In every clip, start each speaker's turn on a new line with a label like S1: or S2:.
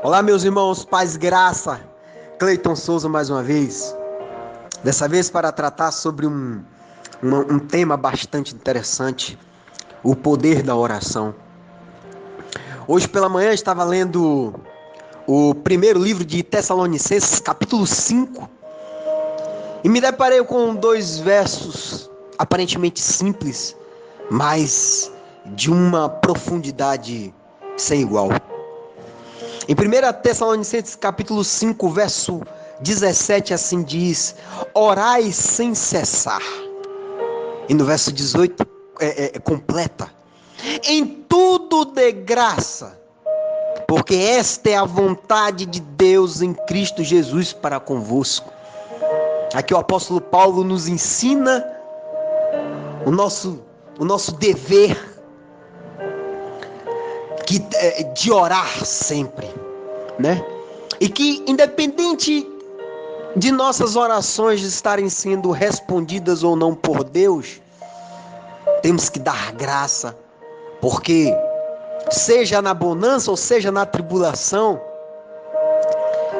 S1: Olá, meus irmãos, paz e graça. Cleiton Souza mais uma vez. Dessa vez para tratar sobre um tema bastante interessante, o poder da oração. Hoje pela manhã estava lendo o primeiro livro de Tessalonicenses, capítulo 5, e me deparei com dois versos aparentemente simples, mas de uma profundidade sem igual. Em 1 Tessalonicenses capítulo 5, verso 17, assim diz: orai sem cessar. E no verso 18, completa: em tudo dê graça, porque esta é a vontade de Deus em Cristo Jesus para convosco. Aqui o apóstolo Paulo nos ensina o nosso dever de orar sempre, né? E que independente de nossas orações estarem sendo respondidas ou não por Deus, temos que dar graça, porque seja na bonança ou seja na tribulação,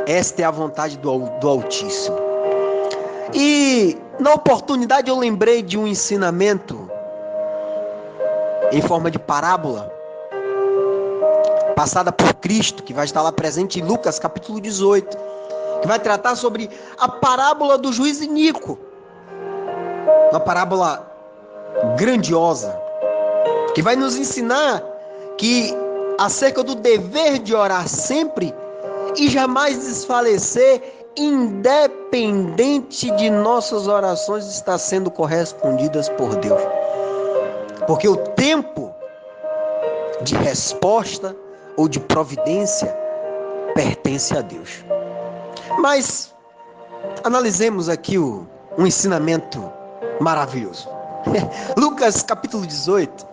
S1: esta é a vontade do Altíssimo. E na oportunidade eu lembrei de um ensinamento em forma de parábola, passada por Cristo, que vai estar lá presente em Lucas capítulo 18, que vai tratar sobre a parábola do juiz iníquo. Uma parábola grandiosa, que vai nos ensinar que acerca do dever de orar sempre e jamais desfalecer, independente de nossas orações estar sendo correspondidas por Deus. Porque o tempo de resposta ou de providência pertence a Deus. Mas analisemos aqui um ensinamento maravilhoso. Lucas capítulo 18.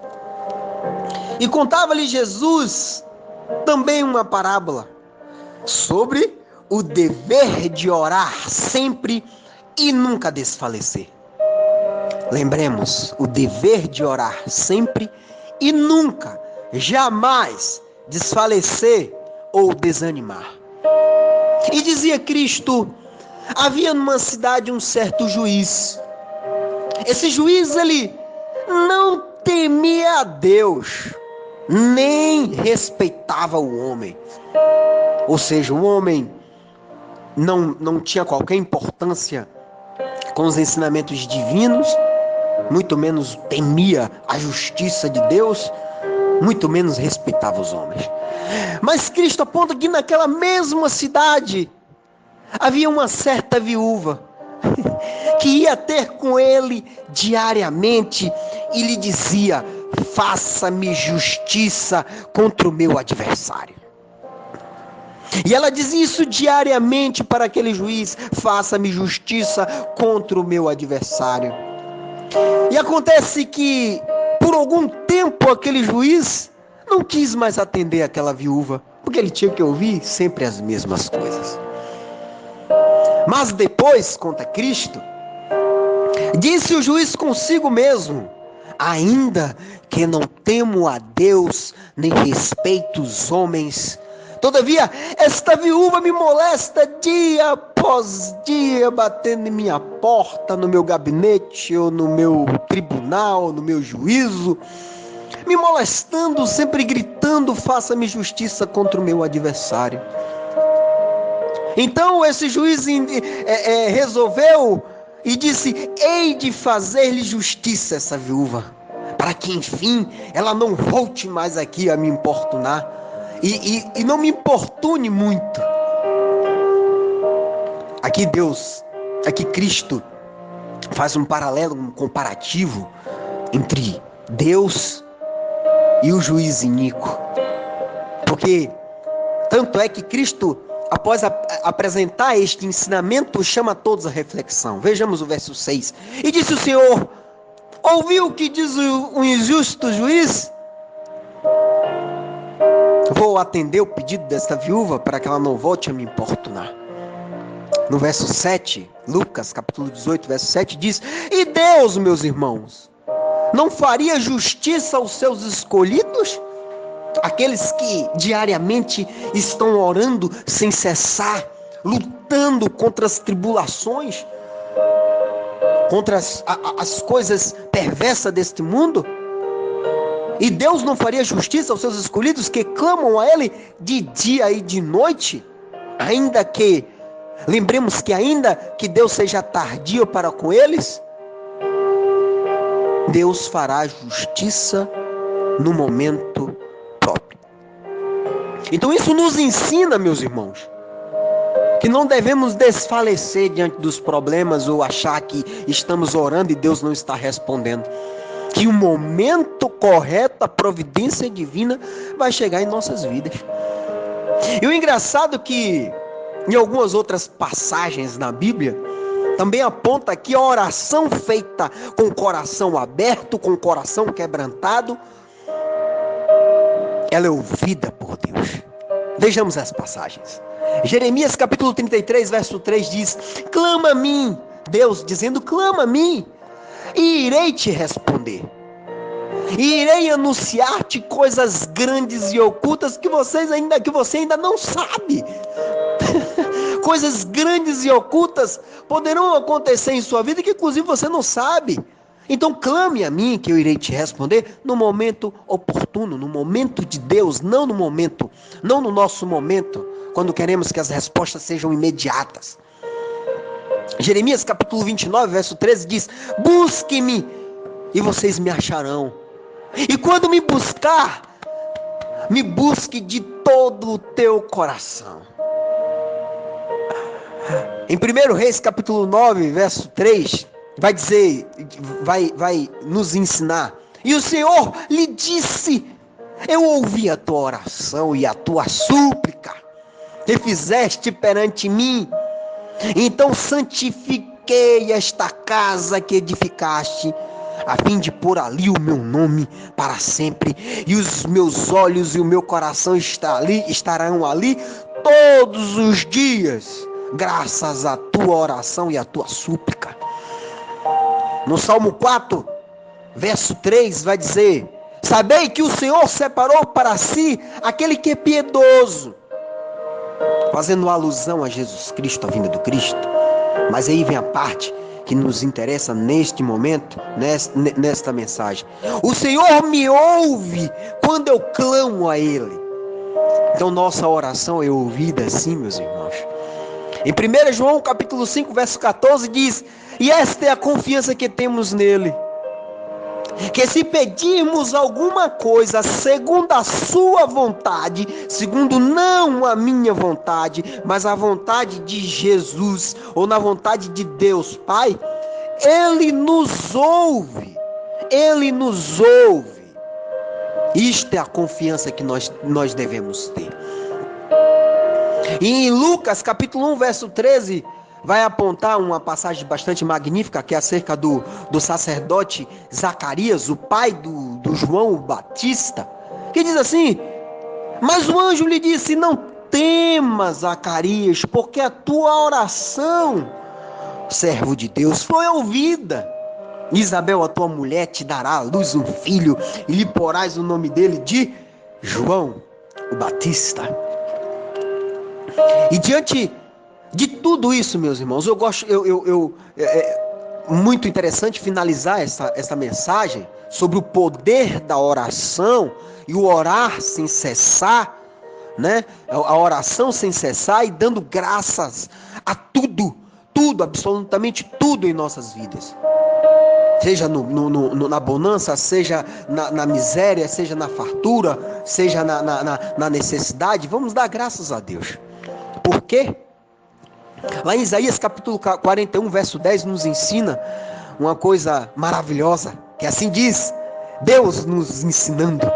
S1: E contava-lhe Jesus também uma parábola sobre o dever de orar sempre e nunca desfalecer. Lembremos, o dever de orar sempre e nunca, jamais desfalecer ou desanimar. E dizia Cristo: havia numa cidade um certo juiz. Esse juiz, ele não temia a Deus, nem respeitava o homem. Ou seja, o homem não tinha qualquer importância com os ensinamentos divinos, muito menos temia a justiça de Deus, muito menos respeitava os homens. Mas Cristo aponta que naquela mesma cidade havia uma certa viúva que ia ter com ele diariamente e lhe dizia: faça-me justiça contra o meu adversário. E ela dizia isso diariamente para aquele juiz: faça-me justiça contra o meu adversário. E acontece que por algum tempo aquele juiz não quis mais atender aquela viúva, porque ele tinha que ouvir sempre as mesmas coisas. Mas depois, conta Cristo, disse o juiz consigo mesmo: ainda que não temo a Deus, nem respeito os homens, todavia esta viúva me molesta dia após dia, batendo em minha porta, no meu gabinete, ou no meu tribunal, no meu juízo, me molestando, sempre gritando: faça-me justiça contra o meu adversário. Então esse juiz resolveu e disse: hei de fazer-lhe justiça a essa viúva, para que enfim ela não volte mais aqui a me importunar e não me importune muito. Aqui Cristo faz um paralelo, um comparativo entre Deus e o juiz iníquo. Porque tanto é que Cristo, após apresentar este ensinamento, chama todos à reflexão. Vejamos o verso 6. E disse o Senhor: ouviu o que diz o injusto juiz? Vou atender o pedido desta viúva para que ela não volte a me importunar. No verso 7, Lucas capítulo 18, verso 7 diz: e Deus, meus irmãos, não faria justiça aos seus escolhidos, aqueles que diariamente estão orando sem cessar, lutando contra as tribulações, contra as coisas perversas deste mundo. E Deus não faria justiça aos seus escolhidos que clamam a Ele de dia e de noite? Lembremos que ainda que Deus seja tardio para com eles, Deus fará justiça no momento próprio. Então isso nos ensina, meus irmãos, que não devemos desfalecer diante dos problemas ou achar que estamos orando e Deus não está respondendo. Que o momento correto, a providência divina vai chegar em nossas vidas. E o engraçado é que em algumas outras passagens na Bíblia também aponta que a oração feita com o coração aberto, com o coração quebrantado, ela é ouvida por Deus. Vejamos as passagens. Jeremias capítulo 33, verso 3 diz: clama a mim, Deus dizendo, clama a mim, e irei te responder. E irei anunciar-te coisas grandes e ocultas que você ainda não sabe. Coisas grandes e ocultas poderão acontecer em sua vida que inclusive você não sabe. Então clame a mim que eu irei te responder no momento oportuno, no momento de Deus, não no nosso momento, quando queremos que as respostas sejam imediatas. Jeremias capítulo 29, verso 13 diz: busque-me e vocês me acharão. E quando me buscar, me busque de todo o teu coração. Em 1 Reis capítulo 9, verso 3, vai dizer, vai nos ensinar: e o Senhor lhe disse: eu ouvi a tua oração e a tua súplica que fizeste perante mim. Então santifiquei esta casa que edificaste, a fim de pôr ali o meu nome para sempre, e os meus olhos e o meu coração estarão ali todos os dias, graças à tua oração e à tua súplica. No Salmo 4, verso 3, vai dizer: sabei que o Senhor separou para si aquele que é piedoso, fazendo alusão a Jesus Cristo, a vinda do Cristo. Mas aí vem a parte que nos interessa neste momento, nesta mensagem. O Senhor me ouve quando eu clamo a Ele. Então nossa oração é ouvida assim, meus irmãos. Em 1 João capítulo 5, verso 14 diz: e esta é a confiança que temos nele, que se pedirmos alguma coisa segundo a sua vontade, segundo não a minha vontade, mas a vontade de Jesus, ou na vontade de Deus Pai, Ele nos ouve. Ele nos ouve. Isto é a confiança que nós devemos ter. E em Lucas capítulo 1, verso 13, vai apontar uma passagem bastante magnífica, que é acerca do sacerdote Zacarias, o pai do João Batista, que diz assim: mas o anjo lhe disse: não temas, Zacarias, porque a tua oração, servo de Deus, foi ouvida. Isabel, a tua mulher, te dará à luz um filho, e lhe porás o nome dele de João o Batista. E diante de tudo isso, meus irmãos, muito interessante finalizar essa mensagem sobre o poder da oração e o orar sem cessar, né? A oração sem cessar e dando graças a tudo, absolutamente tudo em nossas vidas. Seja na bonança, seja na miséria, seja na fartura, seja na necessidade, vamos dar graças a Deus. Por quê? Lá em Isaías capítulo 41, verso 10, nos ensina uma coisa maravilhosa, que assim diz, Deus nos ensinando: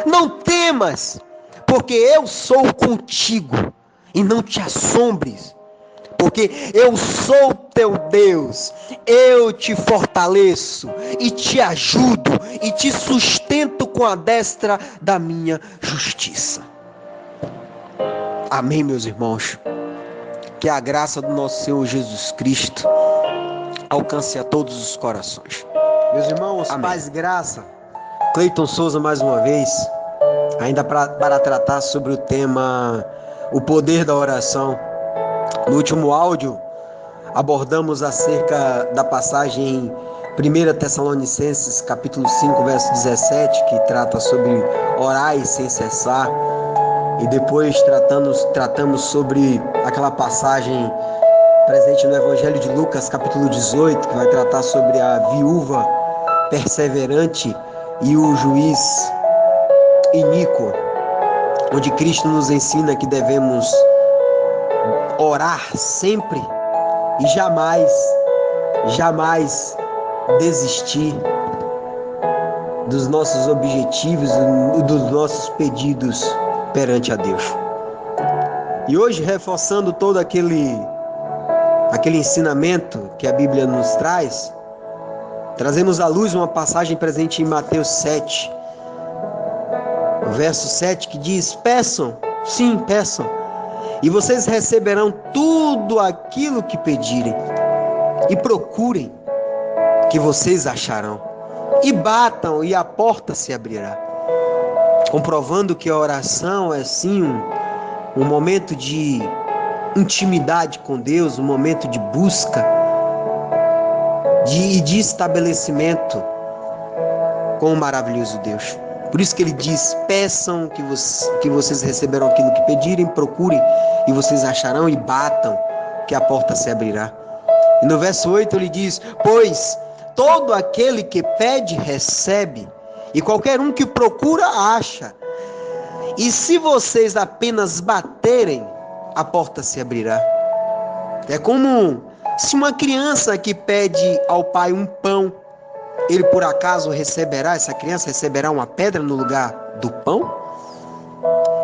S1: não temas, porque eu sou contigo, e não te assombres, porque eu sou teu Deus, eu te fortaleço, e te ajudo, e te sustento com a destra da minha justiça. Amém, meus irmãos. Que a graça do nosso Senhor Jesus Cristo alcance a todos os corações.
S2: Meus irmãos,
S1: amém.
S2: Paz e graça. Cleiton Souza mais uma vez.
S1: ainda para tratar sobre o tema o poder da oração. No último áudio, abordamos acerca da passagem em 1 Tessalonicenses, capítulo 5, verso 17, que trata sobre orar sem cessar. E depois tratamos sobre aquela passagem presente no Evangelho de Lucas, capítulo 18, que vai tratar sobre a viúva perseverante e o juiz iníquo, onde Cristo nos ensina que devemos orar sempre e jamais desistir dos nossos objetivos e dos nossos pedidos perante a Deus. E hoje, reforçando todo aquele ensinamento que a Bíblia nos traz, trazemos à luz uma passagem presente em Mateus 7, o verso 7, que diz: peçam, sim, peçam, e vocês receberão tudo aquilo que pedirem, e procurem, que vocês acharão, e batam, e a porta se abrirá. Comprovando que a oração é sim um momento de intimidade com Deus, um momento de busca e de estabelecimento com o maravilhoso Deus. Por isso que ele diz: peçam que vocês receberão aquilo que pedirem, procurem e vocês acharão, e batam que a porta se abrirá. E no verso 8 ele diz: pois todo aquele que pede recebe, e qualquer um que procura acha, e se vocês apenas baterem, a porta se abrirá. É como se uma criança que pede ao pai um pão, ele por acaso essa criança receberá uma pedra no lugar do pão?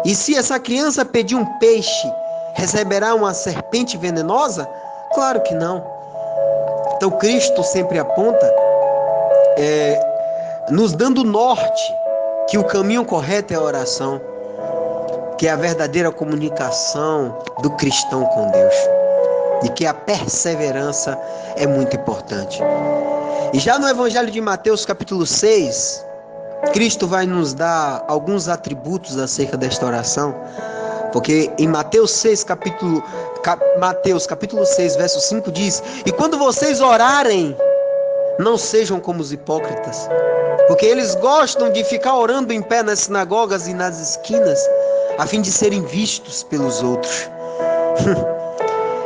S1: E se essa criança pedir um peixe, receberá uma serpente venenosa? Claro que não. Então Cristo sempre aponta, nos dando norte, que o caminho correto é a oração, que é a verdadeira comunicação do cristão com Deus, e que a perseverança é muito importante. E já no Evangelho de Mateus, capítulo 6, Cristo vai nos dar alguns atributos acerca desta oração, porque em Mateus capítulo 6, verso 5 diz: e quando vocês orarem, não sejam como os hipócritas, porque eles gostam de ficar orando em pé nas sinagogas e nas esquinas, a fim de serem vistos pelos outros.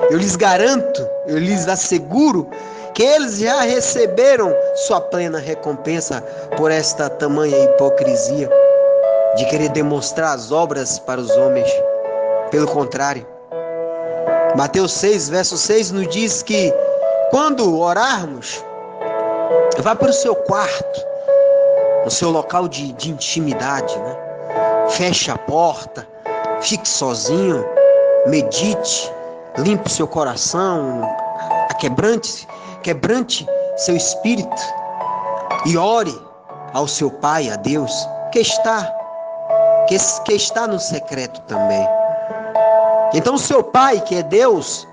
S1: Eu lhes garanto, eu lhes asseguro, que eles já receberam sua plena recompensa por esta tamanha hipocrisia de querer demonstrar as obras para os homens. Pelo contrário, Mateus 6, verso 6 nos diz que quando orarmos, vá para o seu quarto, no seu local de intimidade, né? Feche a porta, fique sozinho, medite, limpe seu coração, quebrante seu espírito e ore ao seu Pai, a Deus, que está no secreto também. Então o seu Pai, que é Deus,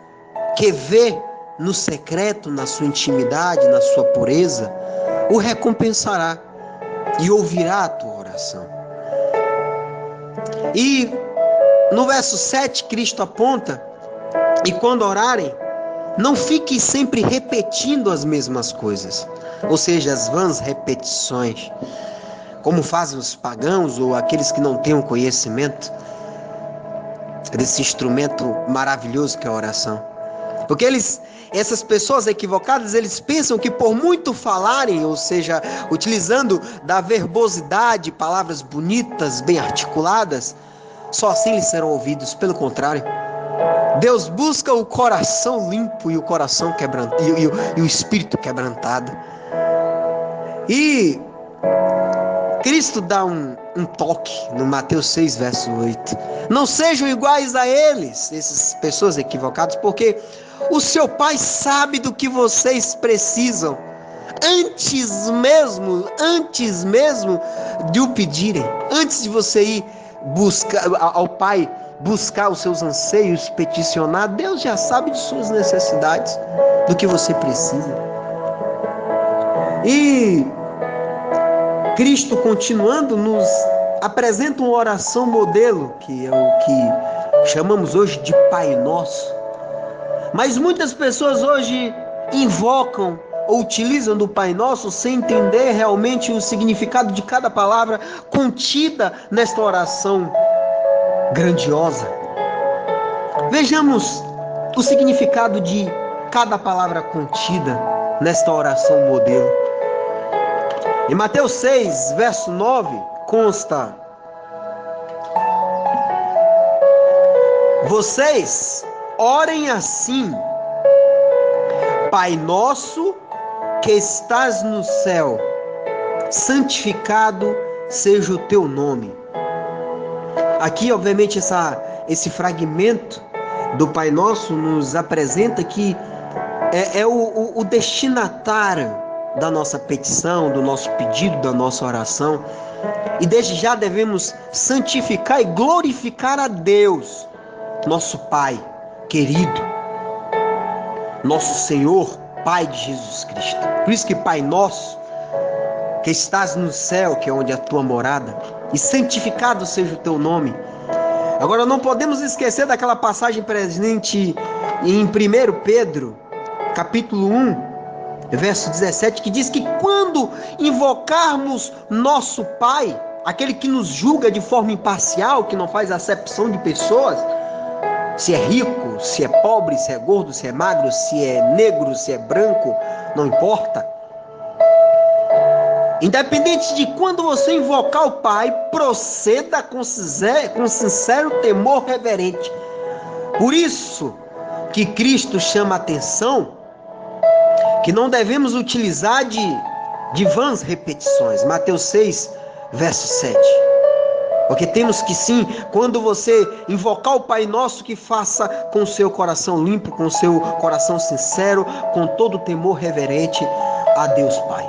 S1: que vê no secreto, na sua intimidade, na sua pureza, o recompensará e ouvirá a tua oração. E no verso 7, Cristo aponta: e quando orarem, não fiquem sempre repetindo as mesmas coisas, ou seja, as vãs repetições, como fazem os pagãos ou aqueles que não têm o conhecimento desse instrumento maravilhoso que é a oração. Porque essas pessoas equivocadas, eles pensam que por muito falarem, ou seja, utilizando da verbosidade, palavras bonitas, bem articuladas, só assim lhes serão ouvidos. Pelo contrário, Deus busca o coração limpo e o coração quebrantado, e o espírito quebrantado. E Cristo dá um toque no Mateus 6, verso 8. Não sejam iguais a eles, essas pessoas equivocadas, porque o seu Pai sabe do que vocês precisam, antes mesmo de o pedirem, antes de você ir ao Pai buscar os seus anseios, peticionar. Deus já sabe de suas necessidades, do que você precisa. E Cristo, continuando nos apresenta uma oração modelo, que é o que chamamos hoje de Pai Nosso. Mas muitas pessoas hoje invocam ou utilizam do Pai Nosso sem entender realmente o significado de cada palavra contida nesta oração grandiosa. Vejamos o significado de cada palavra contida nesta oração modelo. Em Mateus 6, verso 9, consta: vocês orem assim: Pai nosso que estás no céu, santificado seja o teu nome. Aqui, obviamente, esse fragmento do Pai Nosso nos apresenta que é o destinatário da nossa petição, do nosso pedido, da nossa oração. E desde já devemos santificar e glorificar a Deus, nosso Pai querido, nosso Senhor, Pai de Jesus Cristo. Por isso que Pai Nosso, que estás no céu, que é onde é a tua morada, e santificado seja o teu nome. Agora, não podemos esquecer daquela passagem presente em 1 Pedro, capítulo 1, verso 17, que diz que quando invocarmos nosso Pai, aquele que nos julga de forma imparcial, que não faz acepção de pessoas, se é rico, se é pobre, se é gordo, se é magro, se é negro, se é branco, não importa. Independente de quando você invocar o Pai, proceda com sincero temor reverente. Por isso que Cristo chama a atenção que não devemos utilizar de vãs repetições. Mateus 6, verso 7. Porque temos que sim, quando você invocar o Pai Nosso, que faça com o seu coração limpo, com o seu coração sincero, com todo o temor reverente a Deus Pai.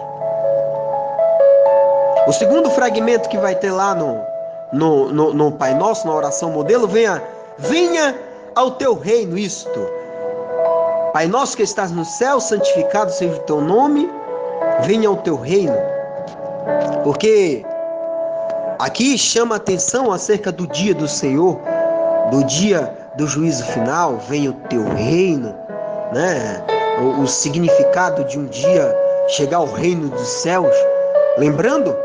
S1: O segundo fragmento que vai ter lá no Pai Nosso, na oração modelo, venha ao teu reino isto. Pai Nosso que estás no céu, santificado seja o teu nome, venha ao teu reino. Porque aqui chama a atenção acerca do dia do Senhor, do dia do juízo final, venha o teu reino, né? O significado de um dia chegar ao reino dos céus. Lembrando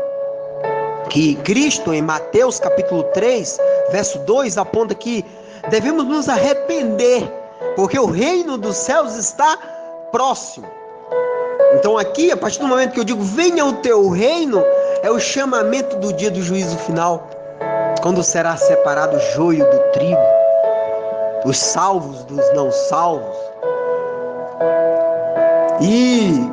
S1: que Cristo, em Mateus capítulo 3, verso 2, aponta que devemos nos arrepender, porque o reino dos céus está próximo. Então aqui, a partir do momento que eu digo venha o teu reino, é o chamamento do dia do juízo final, quando será separado o joio do trigo, os salvos dos não salvos. E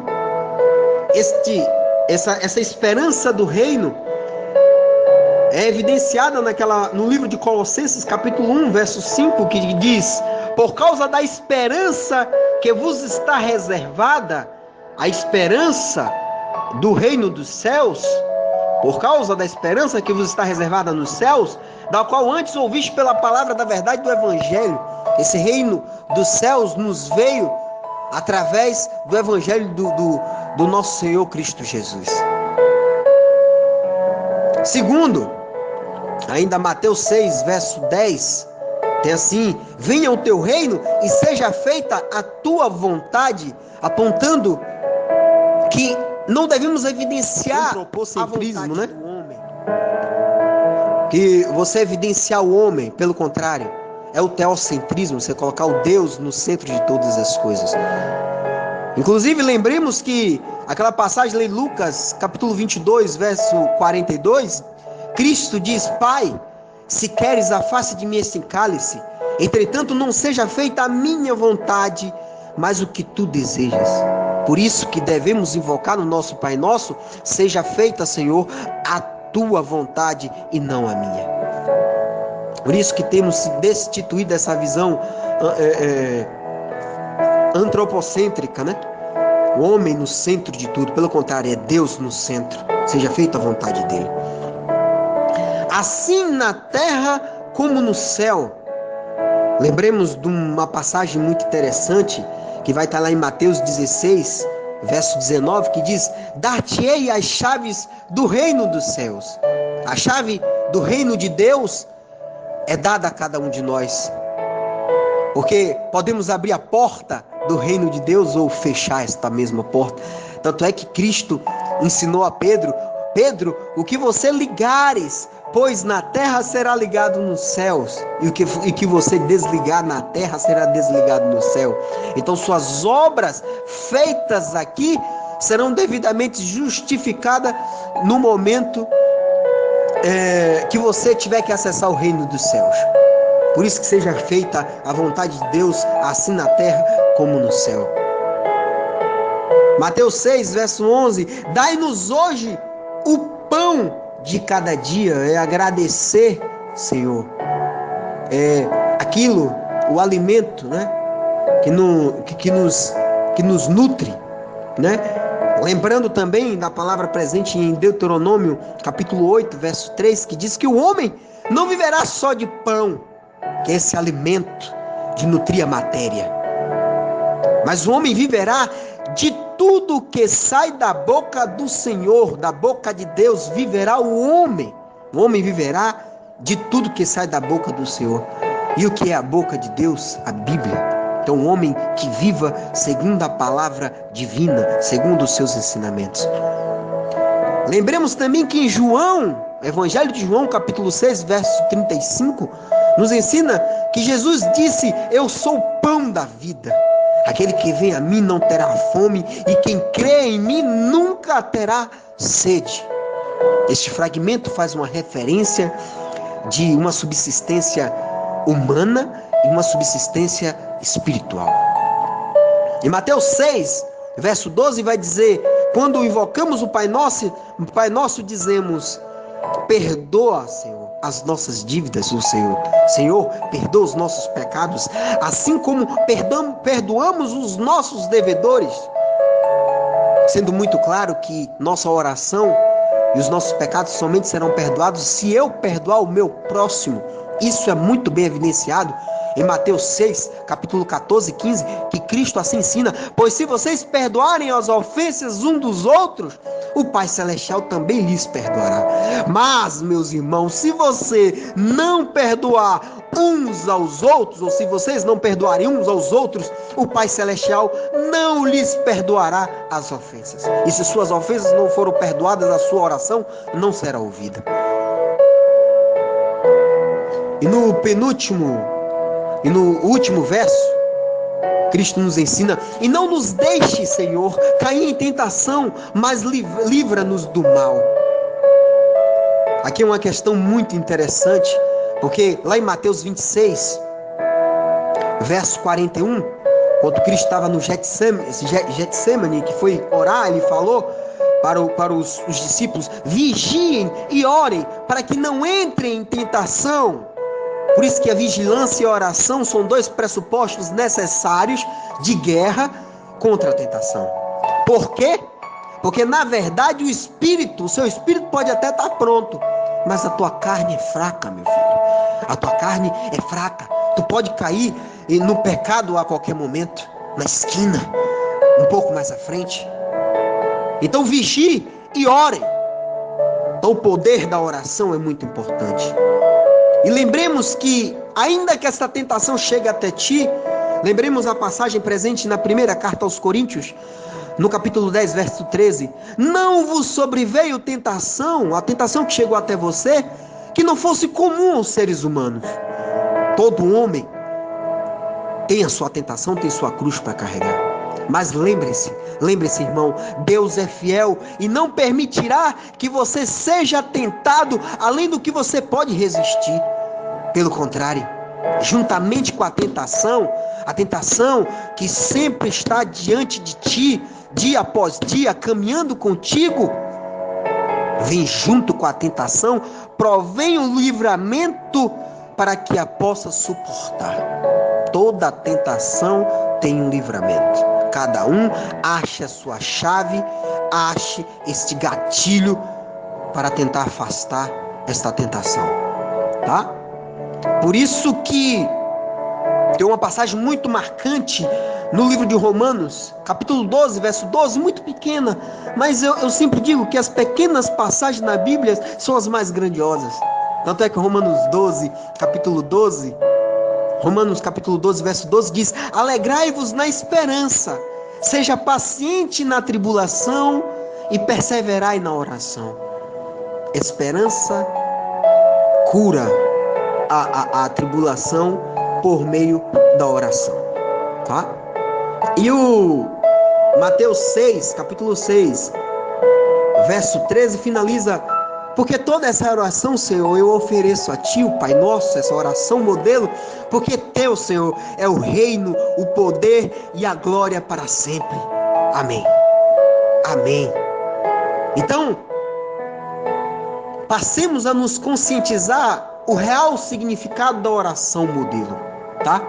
S1: essa esperança do reino é evidenciada no livro de Colossenses, capítulo 1, verso 5, que diz: por causa da esperança que vos está reservada, a esperança do reino dos céus, por causa da esperança que vos está reservada nos céus, da qual antes ouviste pela palavra da verdade do Evangelho. Esse reino dos céus nos veio através do Evangelho do nosso Senhor Cristo Jesus. Segundo, ainda Mateus 6, verso 10, tem assim: venha o teu reino e seja feita a tua vontade, apontando que não devemos evidenciar o antropocentrismo, né? Que você evidenciar o homem, pelo contrário, é o teocentrismo, você colocar o Deus no centro de todas as coisas. Inclusive, lembremos que aquela passagem em Lucas, capítulo 22, verso 42, Cristo diz: Pai, se queres, afaste de mim este cálice, entretanto não seja feita a minha vontade, mas o que tu desejas. Por isso que devemos invocar no nosso Pai Nosso: seja feita, Senhor, a tua vontade e não a minha. Por isso que temos se destituído dessa visão antropocêntrica, né? O homem no centro de tudo. Pelo contrário, é Deus no centro. Seja feita a vontade dele. Assim na terra como no céu. Lembremos de uma passagem muito interessante que vai estar lá em Mateus 16, verso 19, que diz: dar-te-ei as chaves do reino dos céus. A chave do reino de Deus é dada a cada um de nós. Porque podemos abrir a porta do reino de Deus ou fechar esta mesma porta. Tanto é que Cristo ensinou a Pedro: Pedro, o que você ligares, pois na terra será ligado nos céus, e o que você desligar na terra será desligado no céu. Então suas obras feitas aqui serão devidamente justificadas no momento que você tiver que acessar o reino dos céus. Por isso que seja feita a vontade de Deus, assim na terra como no céu. Mateus 6, verso 11: dai-nos hoje o pão de cada dia. É agradecer, Senhor. É aquilo, o alimento, né? Que nos nutre, né? Lembrando também da palavra presente em Deuteronômio, capítulo 8, verso 3, que diz que o homem não viverá só de pão, que é esse alimento de nutrir a matéria, mas o homem viverá de tudo que sai da boca do Senhor, da boca de Deus viverá o homem. O homem viverá de tudo que sai da boca do Senhor. E o que é a boca de Deus? A Bíblia. Então, um homem que viva segundo a palavra divina, segundo os seus ensinamentos. Lembremos também que em João, Evangelho de João, capítulo 6, verso 35, nos ensina que Jesus disse: eu sou o pão da vida. Aquele que vem a mim não terá fome, e quem crê em mim nunca terá sede. Este fragmento faz uma referência de uma subsistência humana e uma subsistência espiritual. Em Mateus 6, verso 12 vai dizer: quando invocamos o Pai Nosso dizemos: perdoa, Senhor, as nossas dívidas, o Senhor. Senhor, perdoa os nossos pecados, assim como perdoamos os nossos devedores. Sendo muito claro que nossa oração e os nossos pecados somente serão perdoados se eu perdoar o meu próximo. Isso é muito bem evidenciado em Mateus 6, capítulo 14 e 15, que Cristo assim ensina: pois se vocês perdoarem as ofensas uns dos outros, o Pai Celestial também lhes perdoará. Mas, meus irmãos, se você não perdoar uns aos outros, ou se vocês não perdoarem uns aos outros, o Pai Celestial não lhes perdoará as ofensas. E se suas ofensas não foram perdoadas, a sua oração não será ouvida. E no último verso, Cristo nos ensina: e não nos deixe, Senhor, cair em tentação, mas livra-nos do mal. Aqui é uma questão muito interessante, porque lá em Mateus 26, verso 41, quando Cristo estava no Getsemane, que foi orar, ele falou para os discípulos: vigiem e orem para que não entrem em tentação. Por isso que a vigilância e a oração são dois pressupostos necessários de guerra contra a tentação. Por quê? Porque na verdade o seu espírito pode até estar pronto, mas a tua carne é fraca, meu filho. A tua carne é fraca. Tu pode cair no pecado a qualquer momento, na esquina, um pouco mais à frente. Então vigie e orem. Então o poder da oração é muito importante. E lembremos que, ainda que esta tentação chegue até ti, lembremos a passagem presente na primeira carta aos Coríntios, no capítulo 10, verso 13. Não vos sobreveio a tentação que chegou até você, que não fosse comum aos seres humanos. Todo homem tem a sua tentação, tem sua cruz para carregar. Mas lembre-se, irmão, Deus é fiel e não permitirá que você seja tentado além do que você pode resistir. Pelo contrário, juntamente com a tentação que sempre está diante de ti, dia após dia, caminhando contigo, vem junto com a tentação, provém o livramento para que a possa suportar. Toda tentação tem um livramento. Cada um ache a sua chave, ache este gatilho para tentar afastar esta tentação, tá? Por isso que tem uma passagem muito marcante no livro de Romanos, capítulo 12, verso 12, muito pequena, mas eu sempre digo que as pequenas passagens na Bíblia são as mais grandiosas. Tanto é que Romanos capítulo 12, verso 12 diz: alegrai-vos na esperança, seja paciente na tribulação e perseverai na oração. Esperança cura a tribulação por meio da oração, tá? E o Mateus 6, capítulo 6, verso 13 finaliza: porque toda essa oração, Senhor, eu ofereço a Ti, o Pai Nosso, essa oração modelo, porque Teu, Senhor, é o reino, o poder e a glória para sempre. Amém. Amém. Então, passemos a nos conscientizar o real significado da oração modelo, tá?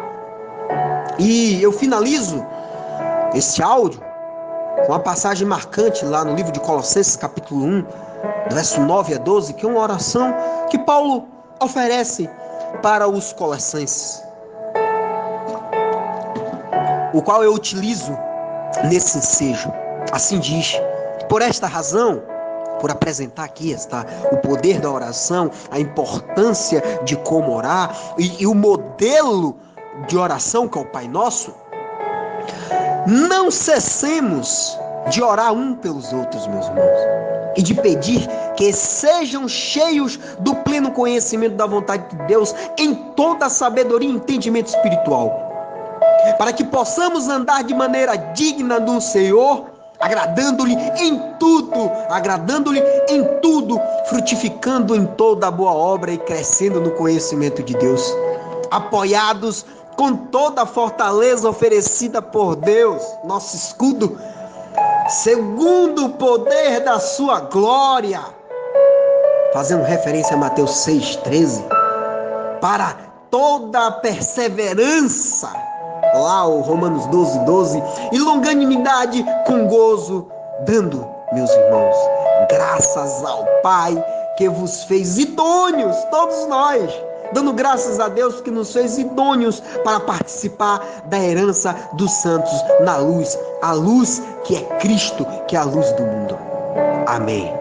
S1: E eu finalizo esse áudio com uma passagem marcante lá no livro de Colossenses, capítulo 1, verso 9 a 12, que é uma oração que Paulo oferece para os colossenses, o qual eu utilizo nesse ensejo. Assim diz: por esta razão, por apresentar aqui o poder da oração, a importância de como orar e o modelo de oração que é o Pai Nosso, não cessemos de orar um pelos outros, meus irmãos, e de pedir que sejam cheios do pleno conhecimento da vontade de Deus em toda a sabedoria e entendimento espiritual, para que possamos andar de maneira digna do Senhor, agradando-lhe em tudo, frutificando em toda a boa obra e crescendo no conhecimento de Deus, apoiados com toda a fortaleza oferecida por Deus, nosso escudo, segundo o poder da sua glória, fazendo referência a Mateus 6,13, para toda a perseverança, lá o Romanos 12, e longanimidade com gozo, dando, meus irmãos, graças ao Pai que vos fez idôneos, todos nós, dando graças a Deus que nos fez idôneos para participar da herança dos santos na luz, a luz que é Cristo, que é a luz do mundo. Amém.